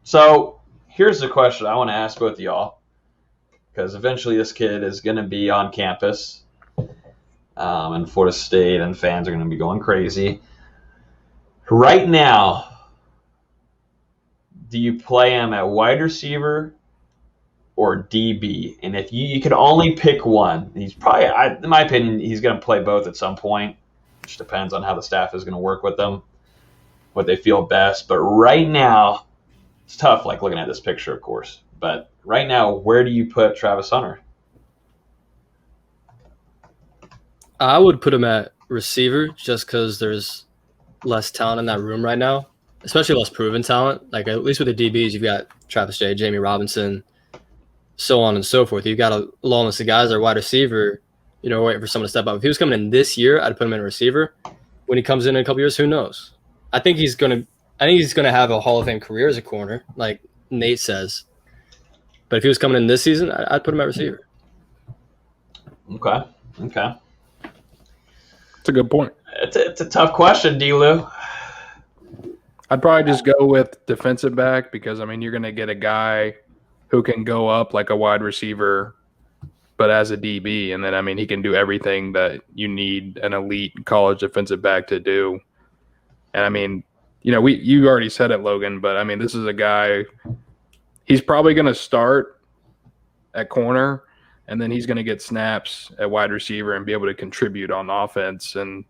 So here's the question I want to ask both of y'all, because eventually this kid is going to be on campus in Florida State, and fans are going to be going crazy. Right now, do you play him at wide receiver or DB? And if you could only pick one, he's probably, in my opinion, he's going to play both at some point. Which depends on how the staff is going to work with them, what they feel best. But right now, it's tough, like looking at this picture, of course. But right now, where do you put Travis Hunter? I would put him at receiver just because there's less talent in that room right now, especially less proven talent. Like at least with the DBs, you've got Travis J, Jamie Robinson, so on and so forth. You've got a long list of guys that are wide receiver, waiting for someone to step up. If he was coming in this year, I'd put him in a receiver. When he comes in a couple years, who knows? I think he's gonna have a Hall of Fame career as a corner, like Nate says. But if he was coming in this season, I'd put him at receiver. Okay. It's a good point. It's a tough question, D-Lou. I'd probably just go with defensive back because, you're going to get a guy who can go up like a wide receiver, but as a DB. And then, he can do everything that you need an elite college defensive back to do. And, you already said it, Logan, but, this is a guy – he's probably going to start at corner, and then he's going to get snaps at wide receiver and be able to contribute on offense. And,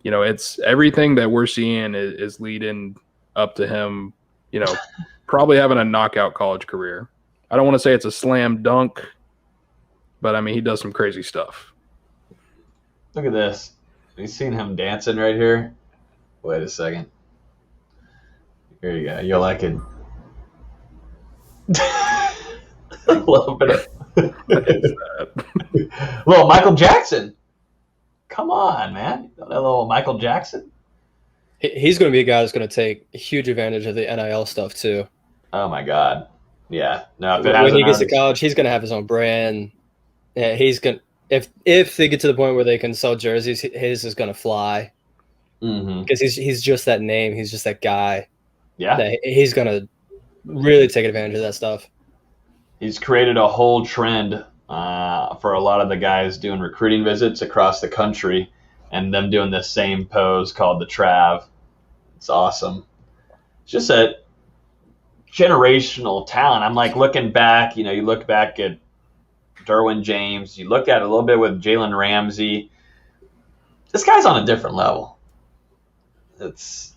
it's everything that we're seeing is leading up to him, probably having a knockout college career. I don't want to say it's a slam dunk, but, he does some crazy stuff. Look at this. Have you seen him dancing right here? Wait a second. Here you go. You'll like it. A little bit of little Michael Jackson. Come on, man. A little Michael Jackson. He's going to be a guy that's going to take huge advantage of the NIL stuff too. Oh my God. Yeah. No. When he gets to college, he's going to have his own brand. Yeah, he's going. If they get to the point where they can sell jerseys, his is going to fly. Because he's just that name. He's just that guy. Yeah. He's going to really take advantage of that stuff. He's created a whole trend for a lot of the guys doing recruiting visits across the country and them doing the same pose called the Trav. It's awesome. It's just a generational talent. I'm like looking back, you look back at Derwin James, you look at it a little bit with Jalen Ramsey. This guy's on a different level. It's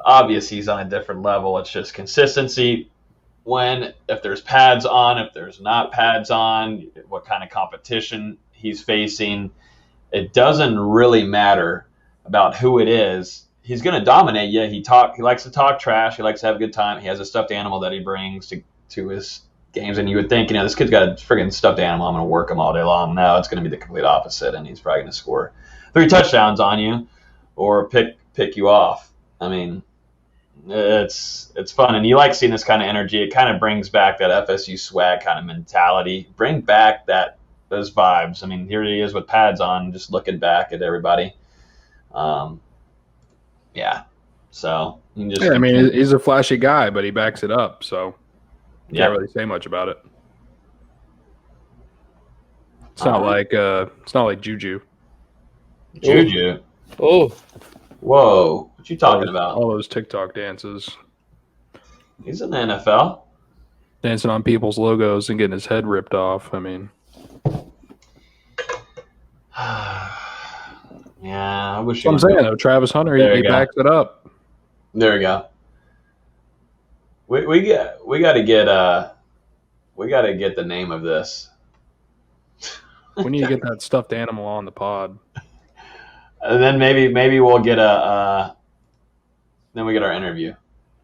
obvious he's on a different level. It's just consistency. If there's pads on, if there's not pads on, what kind of competition he's facing. It doesn't really matter about who it is. He's going to dominate you. He likes to talk trash. He likes to have a good time. He has a stuffed animal that he brings to his games. And you would think, this kid's got a friggin' stuffed animal. I'm going to work him all day long. No, it's going to be the complete opposite. And he's probably going to score 3 touchdowns on you or pick you off. It's fun, and you like seeing this kind of energy. It kind of brings back that FSU swag kind of mentality. Bring back those vibes. Here he is with pads on, just looking back at everybody. Yeah. So he's a flashy guy, but he backs it up. So can't really say much about it. It's not like Juju. Juju. Oh. Whoa. What you talking about? All those TikTok dances. He's in the NFL. Dancing on people's logos and getting his head ripped off. Yeah, I wish. I'm saying though, Travis Hunter, he backs it up. There we go. We got to get the name of this. We need to get that stuffed animal on the pod. And then maybe we'll get then we get our interview,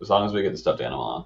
as long as we get the stuffed animal on.